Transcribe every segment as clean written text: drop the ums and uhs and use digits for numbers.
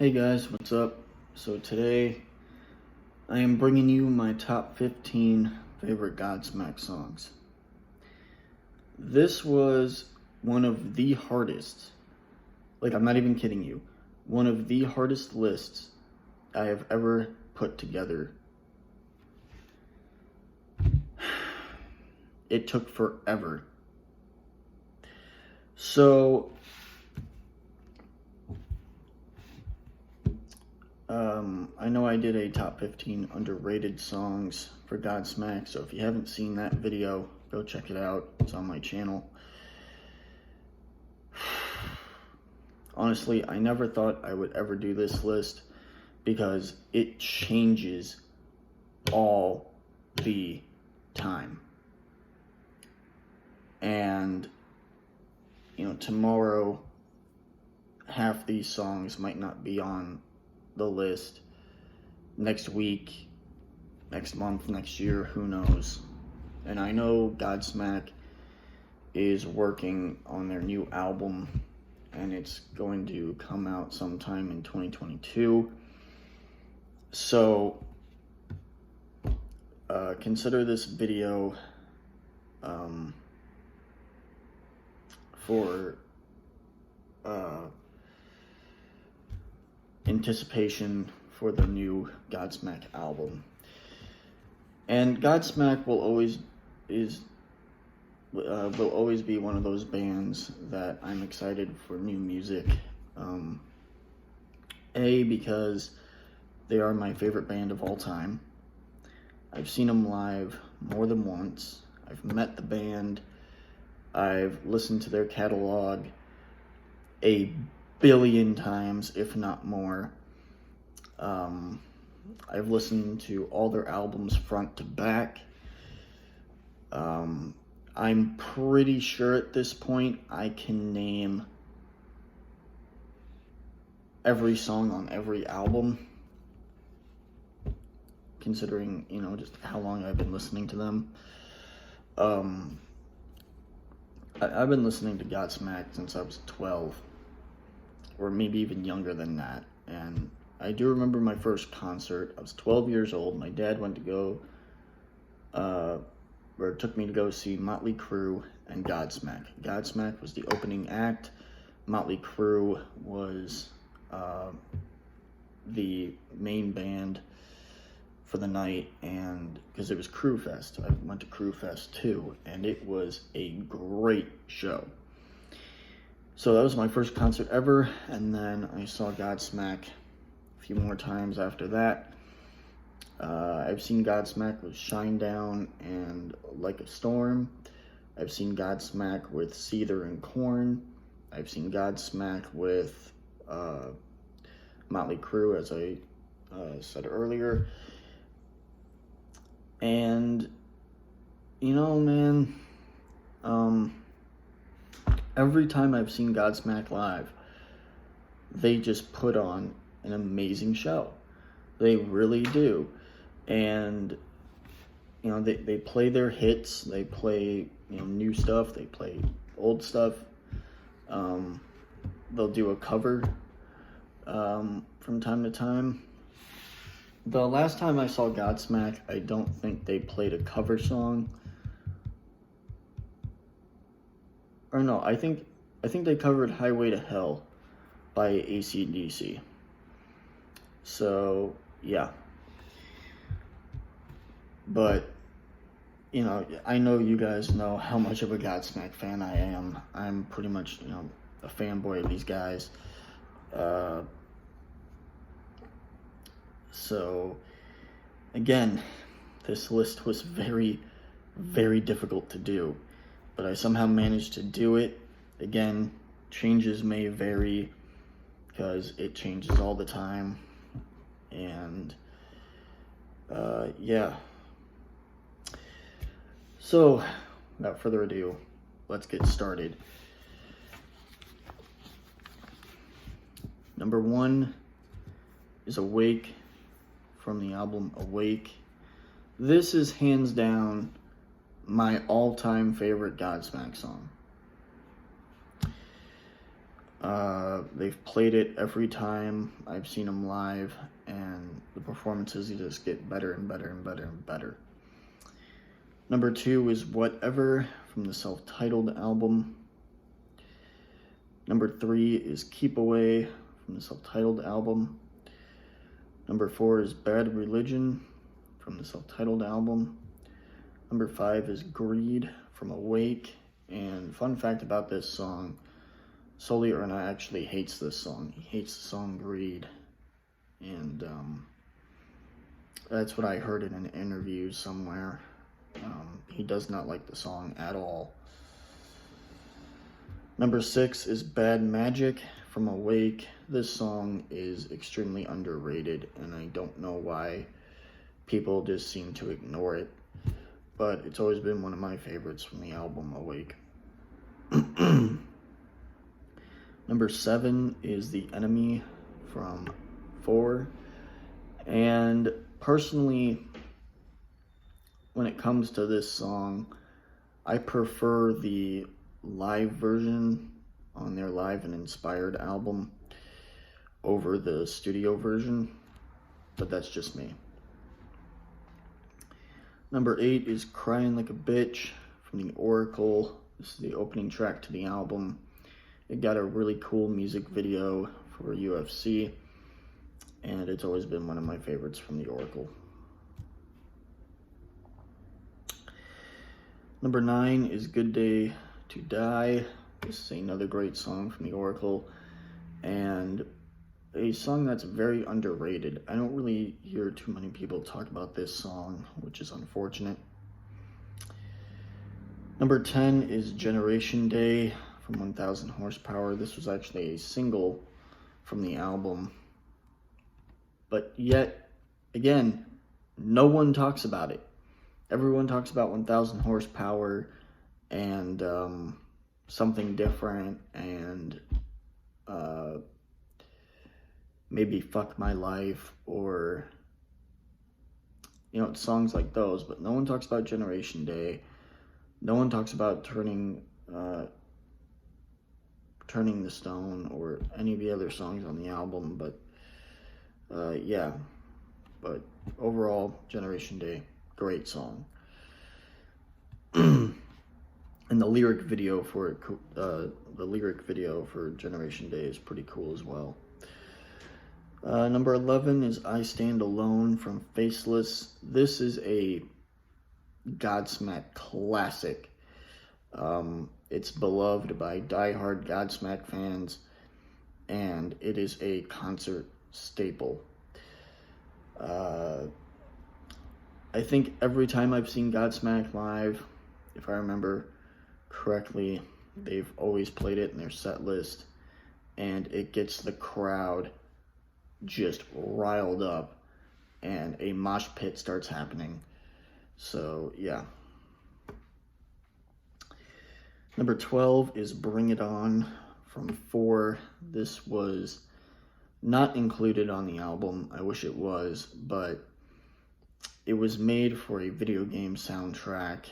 Hey guys, what's up? So today I am bringing you my top 15 favorite Godsmack songs. This was one of the hardest, I'm not even kidding you, one of the hardest lists I have ever put together. It took forever. So I know I did a top 15 underrated songs for Godsmack, so if you haven't seen that video, go check it out. It's on my channel. Honestly, I never thought I would ever do this list because it changes all the time. And, tomorrow, half these songs might not be on the list. Next week, next month, next year, who knows? And I know Godsmack is working on their new album, and it's going to come out sometime in 2022. So, consider this video for anticipation for the new Godsmack album. And Godsmack will always be one of those bands that I'm excited for new music. Because they are my favorite band of all time. I've seen them live more than once. I've met the band. I've listened to their catalog a billion times, if not more. I've listened to all their albums front to back. I'm pretty sure at this point I can name every song on every album, considering, just how long I've been listening to them. I've been listening to Godsmack since I was 12, or maybe even younger than that. And I do remember my first concert. I was 12 years old. My dad went to go, took me to go see Motley Crue and Godsmack. Godsmack was the opening act. Motley Crue was the main band for the night, and because it was Crue Fest. I went to Crue Fest too, and it was a great show. So that was my first concert ever, and then I saw Godsmack a few more times after that. I've seen Godsmack with Shinedown and Like a Storm. I've seen Godsmack with Seether and Korn. I've seen Godsmack with Motley Crue, as I said earlier. And, man, every time I've seen Godsmack live, they just put on an amazing show. They really do. And, they play their hits, they play, new stuff, they play old stuff. They'll do a cover from time to time. The last time I saw Godsmack, I don't think they played a cover song. Or no, I think they covered Highway to Hell by AC/DC. So, yeah. But, I know you guys know how much of a Godsmack fan I am. I'm pretty much, a fanboy of these guys. So, again, this list was very, very difficult to do, but I somehow managed to do it. Again, changes may vary because it changes all the time, and yeah. So, without further ado, let's get started. Number 1 is Awake, from the album Awake. This is hands down my all-time favorite Godsmack song. They've played it every time I've seen them live, and the performances just get better and better and better and better. Number 2 is Whatever from the self-titled album. Number 3 is Keep Away from the self-titled album. Number 4 is Bad Religion from the self-titled album. Number 5 is Greed from Awake. And fun fact about this song, Sully Erna actually hates this song. He hates the song Greed. And that's what I heard in an interview somewhere. He does not like the song at all. Number 6 is Bad Magic from Awake. This song is extremely underrated, and I don't know why people just seem to ignore it. But it's always been one of my favorites from the album Awake. Number 7 is The Enemy from 4. And personally, when it comes to this song, I prefer the live version on their Live and Inspired album over the studio version, but that's just me. Number 8 is Crying Like a Bitch from the Oracle. This is the opening track to the album. It got a really cool music video for UFC, and it's always been one of my favorites from the Oracle. Number 9 is Good Day to Die. This is another great song from the Oracle, and a song that's very underrated. I don't really hear too many people talk about this song, which is unfortunate. Number 10 is Generation Day from 1000 Horsepower. This was actually a single from the album, but yet, again, no one talks about it. Everyone talks about 1000 Horsepower and Something Different and maybe Fuck My Life, or songs like those, but no one talks about Generation Day. No one talks about Turning the Stone or any of the other songs on the album, but yeah. But overall, Generation Day, great song. And the lyric video for Generation Day is pretty cool as well. Number 11 is I Stand Alone from Faceless. This is a Godsmack classic. It's beloved by diehard Godsmack fans, and it is a concert staple. I think every time I've seen Godsmack live, if I remember correctly, they've always played it in their set list, and it gets the crowd just riled up, and a mosh pit starts happening. So, yeah. Number 12 is Bring It On from 4. This was not included on the album. I wish it was, but it was made for a video game soundtrack,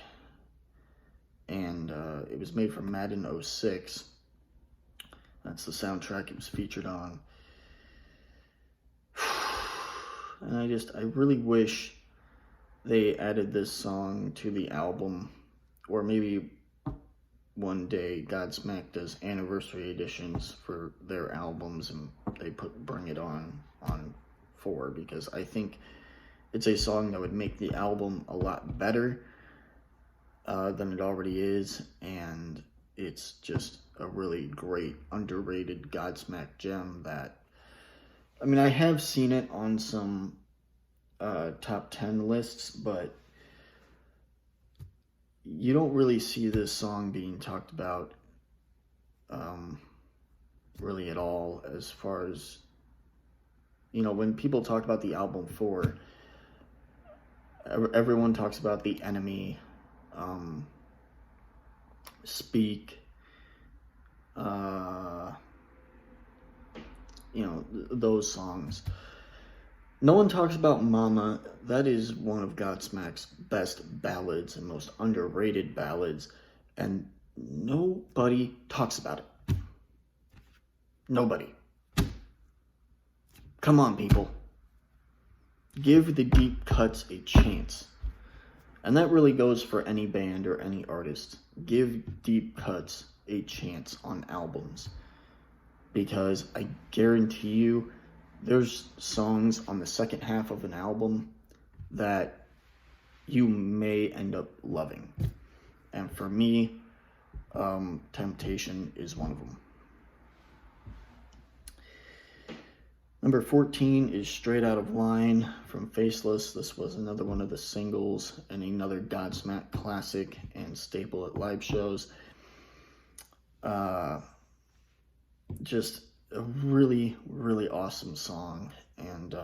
and it was made for Madden 06. That's the soundtrack it was featured on. And I really wish they added this song to the album, or maybe one day Godsmack does anniversary editions for their albums and they put Bring It On 4, because I think it's a song that would make the album a lot better than it already is, and it's just a really great, underrated Godsmack gem that, I mean, I have seen it on some top 10 lists, but you don't really see this song being talked about really at all, as far as, when people talk about the album 4, everyone talks about The Enemy, Speak, those songs. No one talks about Mama. That is one of Godsmack's best ballads and most underrated ballads, and nobody talks about it. Nobody. Come on, people. Give the deep cuts a chance. And that really goes for any band or any artist. Give deep cuts a chance on albums. Because I guarantee you, there's songs on the second half of an album that you may end up loving. And for me, Temptation is one of them. Number 14 is Straight Out of Line from Faceless. This was another one of the singles and another Godsmack classic and staple at live shows. Just a really, really awesome song. And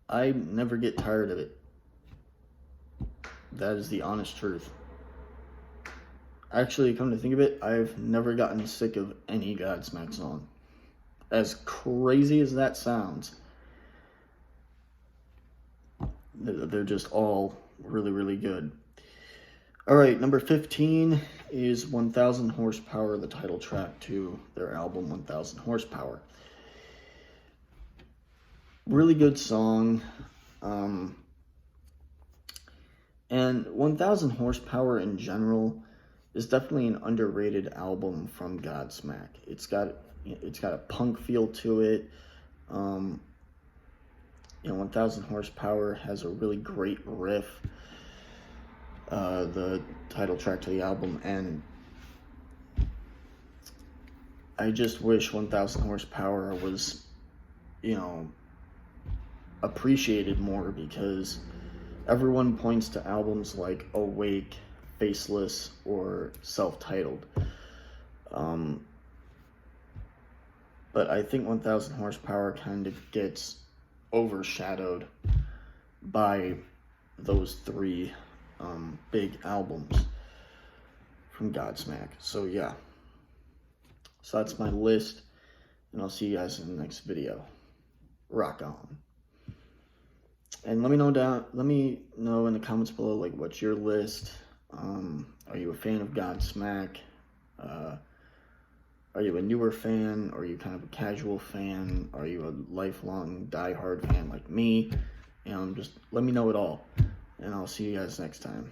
I never get tired of it. That is the honest truth. Actually, come to think of it, I've never gotten sick of any Godsmack song. As crazy as that sounds, they're just all really, really good. All right, number 15 is 1000 Horsepower, the title track to their album 1000 Horsepower. Really good song. And 1000 Horsepower in general is definitely an underrated album from Godsmack. It's got a punk feel to it. 1000 Horsepower has a really great riff. The title track to the album, and I just wish 1000 Horsepower was, appreciated more, because everyone points to albums like Awake, Faceless, or Self-Titled. But I think 1000 Horsepower kind of gets overshadowed by those three big albums from Godsmack. So yeah. So that's my list, and I'll see you guys in the next video. Rock on. And let me know in the comments below, like, what's your list? Are you a fan of Godsmack? Are you a newer fan? Are you kind of a casual fan? Are you a lifelong diehard fan like me? Just let me know it all, and I'll see you guys next time.